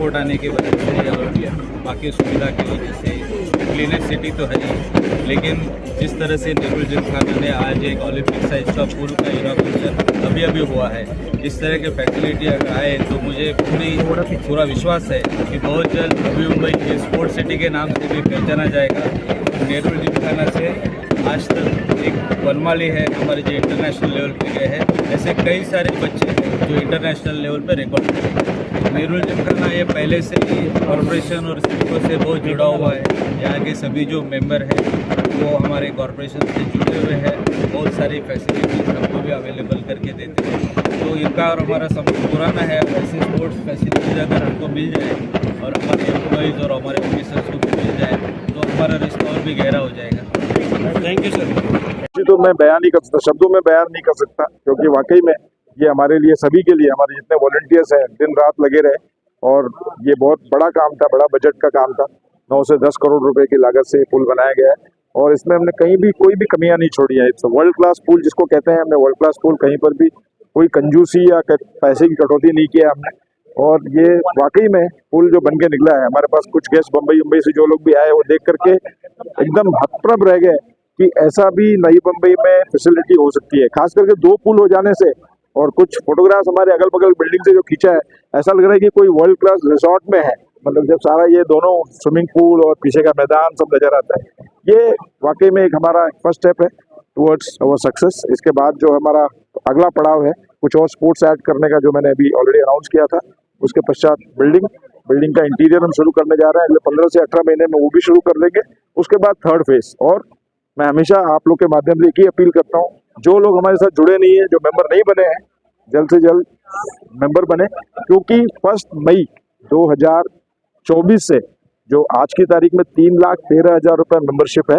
Airport आने की वजह से और बाकी सुविधा की वजह से क्लीनेस्ट सिटी तो है ही, लेकिन जिस तरह से नेहरू जिमखाना ने आज एक ओलंपिक साइज का पूल का इनॉग्रेशन अभी हुआ है, इस तरह के फैसिलिटी अगर आए तो मुझे पूरा विश्वास है कि बहुत जल्द नवी मुंबई के स्पोर्ट्स सिटी के नाम से भी पहचाना जाएगा। नेहरू जिमखाना से आज तक एक वनमाली है हमारे जो इंटरनेशनल लेवल पे गए हैं, ऐसे कई सारे बच्चे हैं जो इंटरनेशनल लेवल पे रिकॉर्ड करेंगे। नेहरू जिमखाना ये पहले से ही कॉरपोरेशन और सिडको से बहुत जुड़ा हुआ है। यहाँ के सभी जो मेंबर हैं वो हमारे कॉरपोरेशन से जुड़े हुए हैं, बहुत सारी फैसिलिटीज हमको भी अवेलेबल करके देते हैं। तो इनका और हमारा संबंध पुराना है। ऐसे स्पोर्ट्स फैसिलिटीज अगर हमको मिल जाए और हमारे एम्प्लॉइज़ और हमारे ऑफिसर्स को भी मिल जाए तो हमारा रिश्ता और भी गहरा हो जाएगा। Thank you sir. जी, तो मैं बयान नहीं कर सकता, शब्दों में बयान नहीं कर सकता, क्योंकि वाकई में ये हमारे लिए, सभी के लिए, हमारे जितने वॉलंटियर्स हैं दिन रात लगे रहे और ये बहुत बड़ा काम था, बड़ा बजट का काम था। 9 से 10 करोड़ रुपए की लागत से पुल बनाया गया है और इसमें हमने कहीं भी कोई भी कमियां नहीं छोड़ी है। इट्स वर्ल्ड क्लास पुल जिसको कहते हैं, हमने वर्ल्ड क्लास पुल, कहीं पर भी कोई कंजूसी या पैसे की कटौती नहीं किया हमने। और ये वाकई में पुल जो बन के निकला है, हमारे पास कुछ गेस्ट मुंबई से जो लोग भी आए वो देख करके एकदम हतप्रभ रह गए कि ऐसा भी नई मुंबई में फैसिलिटी हो सकती है। खास करके 2 पुल हो जाने से और कुछ फोटोग्राफ्स हमारे अगल बगल बिल्डिंग से जो खींचा है, ऐसा लग रहा है कि कोई वर्ल्ड क्लास रिसोर्ट में है। मतलब जब सारा ये दोनों स्विमिंग पूल और पीछे का मैदान सब नजर आता है, ये वाकई में एक हमारा फर्स्ट स्टेप है टुवर्ड्स अवर सक्सेस। इसके बाद जो हमारा अगला पड़ाव है, कुछ और स्पोर्ट्स ऐड करने का, जो मैंने अभी ऑलरेडी अनाउंस किया था। उसके पश्चात बिल्डिंग का इंटीरियर हम शुरू करने जा रहे हैं। अगले 15 से 18 महीने में वो भी शुरू कर देंगे। उसके बाद 3rd फेज। और मैं हमेशा आप लोग के माध्यम से एक ही अपील करता हूँ, जो लोग हमारे साथ जुड़े नहीं है, जो मेंबर नहीं बने हैं, जल्द से जल्द मेंबर बने, क्योंकि 1 मई 2024 से जो आज की तारीख में 3,13,000 रुपये मेंबरशिप है,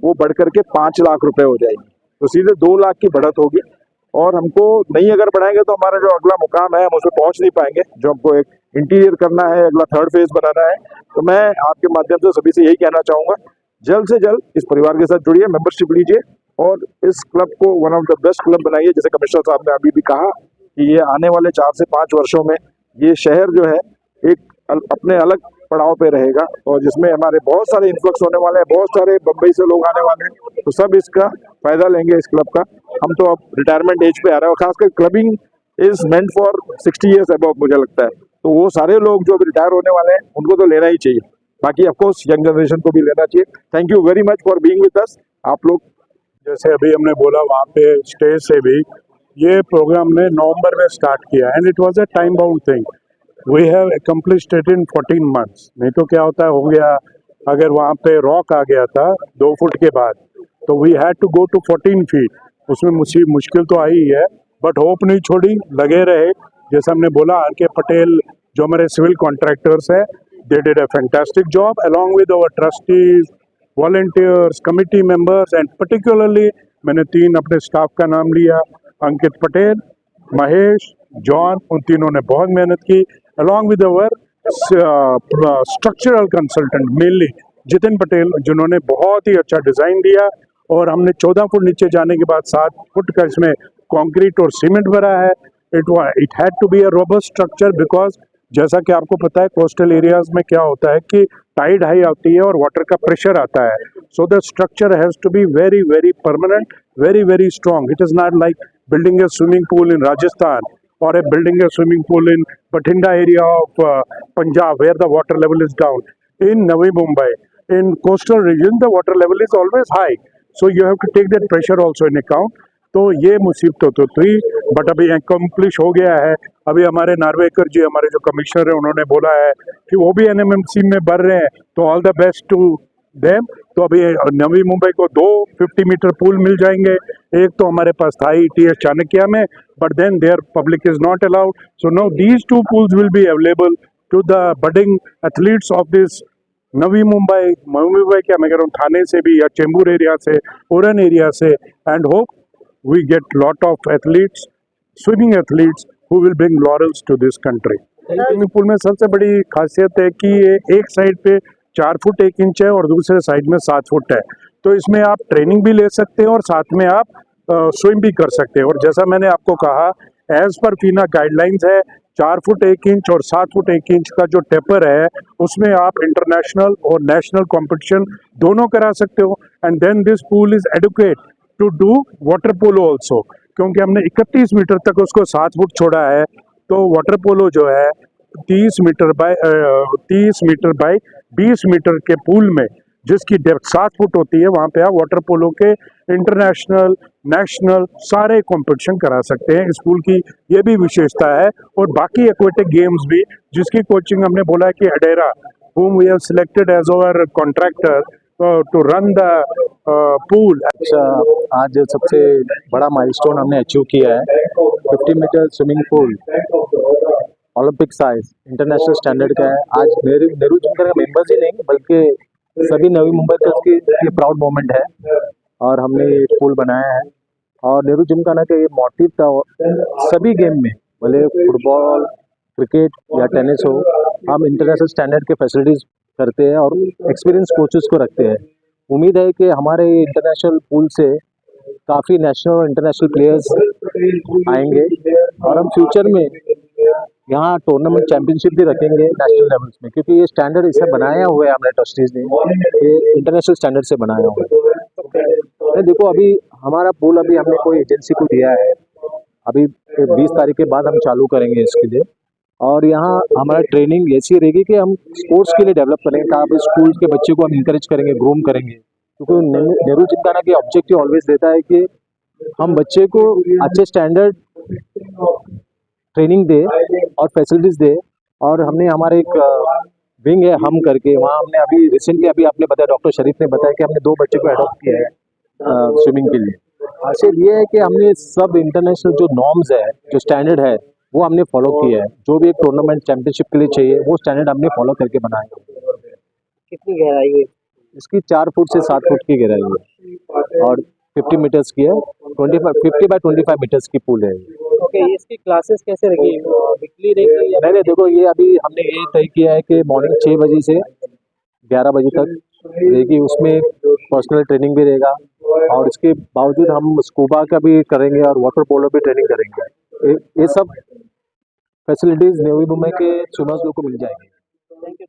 वो बढ़ करके 5 लाख रुपए हो जाएगी। तो सीधे 2 लाख की बढ़त होगी। और हमको नहीं अगर बढ़ाएंगे तो हमारा जो अगला मुकाम है हम उसमें पहुंच नहीं पाएंगे। जो हमको एक इंटीरियर करना है, अगला 3rd फेज बनाना है। तो मैं आपके माध्यम से सभी से यही कहना चाहूँगा, जल्द से जल्द इस परिवार के साथ जुड़िए, मेंबरशिप लीजिए और इस क्लब को one of the best club बनाइए। जैसे कमिश्नर साहब ने अभी भी कहा कि ये आने वाले 4 से 5 वर्षों में ये शहर जो है एक अपने अलग पड़ाव पे रहेगा और जिसमें हमारे बहुत सारे इन्फ्लक्स होने वाले हैं, बहुत सारे मुंबई से लोग आने वाले हैं, तो सब इसका फायदा लेंगे इस क्लब का। हम तो अब रिटायरमेंट एज पे आ रहे हैं और खासकर clubbing is meant for 60 years above, मुझे लगता है। तो वो सारे लोग जो अभी रिटायर होने वाले हैं उनको तो लेना ही चाहिए, बाकी ऑफकोर्स यंग जनरेशन को भी लेना चाहिए। Thank you very much for being with us. आप लोग जैसे अभी हमने बोला, वहाँ पे स्टेज से भी ये प्रोग्राम ने नवंबर में स्टार्ट किया and it was a time bound thing. We have accomplished it in 14 months. नहीं तो क्या होता है, हो गया अगर वहाँ पे रॉक आ गया था 2 फुट के बाद, तो we had to go to 14 feet. उसमें मुश्किल तो आई ही है, बट होप नहीं छोड़ी, लगे रहे। जैसे हमने बोला, आर.के. पटेल जो हमारे सिविल कॉन्ट्रैक्टर्स है, they did a fantastic job along with our trustees, volunteers, committee members and particularly मैंने 3 अपने स्टाफ का नाम लिया, अंकित पटेल, महेश, जॉन, उन तीनों ने बहुत मेहनत की, along with our structural consultant mainly Jitin Patel, जिन्होंने बहुत ही अच्छा डिज़ाइन दिया। और हमने 14 फुट नीचे जाने के बाद 7 फुट का इसमें कंक्रीट और सीमेंट भरा है। It had to be a robust structure because जैसा कि आपको पता है कोस्टल एरियाज में क्या होता है कि टाइड हाई आती है और वाटर का प्रेशर आता है। So the structure has to be very very permanent, very very strong. It is not like building a swimming pool in Rajasthan or a building a swimming pool in Bathinda area of Punjab where the water level is down. In Navi Mumbai, in coastal region, the water level is always high. So you have to take that pressure also in account. तो ये मुसीबत तो थी, but अभी accomplish हो गया है। अभी हमारे नार्वेकर जी, हमारे जो कमिश्नर है, उन्होंने बोला है कि वो भी NMMC में भर रहे हैं, तो all the best to them. तो अभी नवी मुंबई को 2 50 मीटर पूल मिल जाएंगे। एक तो हमारे पास था TS चाणक्य में, but then their public is not allowed. So now these 2 pools will be available to the budding athletes of this Navi Mumbai क्या मैं कह रहा हूँ, थाने से भी या चेंबूर एरिया से, उरन एरिया से, and hope we get lot of athletes, swimming athletes who will bring laurels to this country. Swimming pool में सबसे बड़ी खासियत है कि ये एक साइड पे 4 फुट 1 इंच है और दूसरे साइड में 7 फुट है। तो इसमें आप ट्रेनिंग भी ले सकते हैं और साथ में आप स्विम भी कर सकते हैं। और जैसा मैंने आपको कहा, एज पर फीना गाइडलाइंस है 4 फुट 1 इंच और 7 फुट 1 इंच का जो टेपर है उसमें आप इंटरनेशनल और नेशनल कंपटीशन दोनों करा सकते हो। And then this pool is educate to do water polo also, क्योंकि हमने 31 मीटर तक उसको 7 फुट छोड़ा है। तो वाटर पोलो जो है 30 मीटर बाय 20 मीटर के पूल में जिसकी डेप्थ 7 फुट होती है, वहाँ पे आप वाटर पोलो के इंटरनेशनल नेशनल सारे कंपटीशन करा सकते हैं। इस पूल की ये भी विशेषता है। और बाकी एक्वेटिक गेम्स भी जिसकी कोचिंग हमने बोला है कि अडेरा whom we have selected as our contractor to run the pool। अच्छा, आज सबसे बड़ा माइलस्टोन हमने अचीव किया है। 50 metre swimming pool Olympic size international standard का है। आज नेहरू जिमखाना का मेंबर्स ही नहीं बल्कि सभी नवी मुंबईकर्स की ये प्राउड मोमेंट है और हमने ये पूल बनाया है। और नेहरू जिमखाना का ये मोटिव था सभी गेम में, भले फुटबॉल क्रिकेट या टेनिस हो, हम इंटरनेशनल स्टैंडर्ड के फैसिलिटीज़ करते हैं और एक्सपीरियंस कोचेस को रखते हैं। उम्मीद है कि हमारे इंटरनेशनल पूल से काफ़ी नेशनल और इंटरनेशनल प्लेयर्स आएंगे और हम फ्यूचर में यहाँ टूर्नामेंट चैंपियनशिप भी रखेंगे नेशनल लेवल्स में, क्योंकि ये स्टैंडर्ड इसे बनाया हुआ है हमने ट्रस्टीज ने, ये इंटरनेशनल स्टैंडर्ड से बनाया हुआ है। देखो अभी हमारा पूल अभी हमने कोई एजेंसी को दिया है, अभी 20 तारीख के बाद हम चालू करेंगे इसके लिए। और यहाँ हमारा ट्रेनिंग ऐसी रहेगी कि हम स्पोर्ट्स के लिए डेवलप करेंगे, कहाँ स्कूल के बच्चे को हम इंकरेज करेंगे, ग्रूम करेंगे, क्योंकि नेहरू जिमखाना की ऑब्जेक्टिव ऑलवेज रहता है कि हम बच्चे को अच्छे स्टैंडर्ड ट्रेनिंग दे और फैसिलिटीज़ दे। और हमने हमारे एक विंग है हम करके, वहाँ हमने अभी रिसेंटली अभी आपने बताया, डॉक्टर शरीफ ने बताया कि हमने 2 बच्चे को एडॉप्ट किया है स्विमिंग के लिए। हासिल ये है कि हमने सब इंटरनेशनल जो नॉर्म्स है, जो स्टैंडर्ड है, वो हमने फॉलो किया है। जो भी एक टूर्नामेंट चैंपियनशिप के लिए चाहिए वो स्टैंडर्ड हमने फॉलो करके बनाया। कितनी गहराई है इसकी? 4 फुट से 7 फुट की गहराई है और 50 मीटर्स की है। 50 बाय 25 मीटर्स की पूल है। ओके, इसकी क्लासेस कैसे रहेगी, वीकली रहेगी या नहीं देखो, ये अभी हमने ये तय किया है कि मॉर्निंग 6 बजे से 11 बजे तक रहेगी। उसमें पर्सनल ट्रेनिंग भी रहेगा और इसके बावजूद हम स्कूबा का भी करेंगे और वाटर पोलो भी ट्रेनिंग करेंगे। ये सब फैसिलिटीज़ नवी मुंबई के स्विमर्स लोग को मिल जाएंगी। Thank you.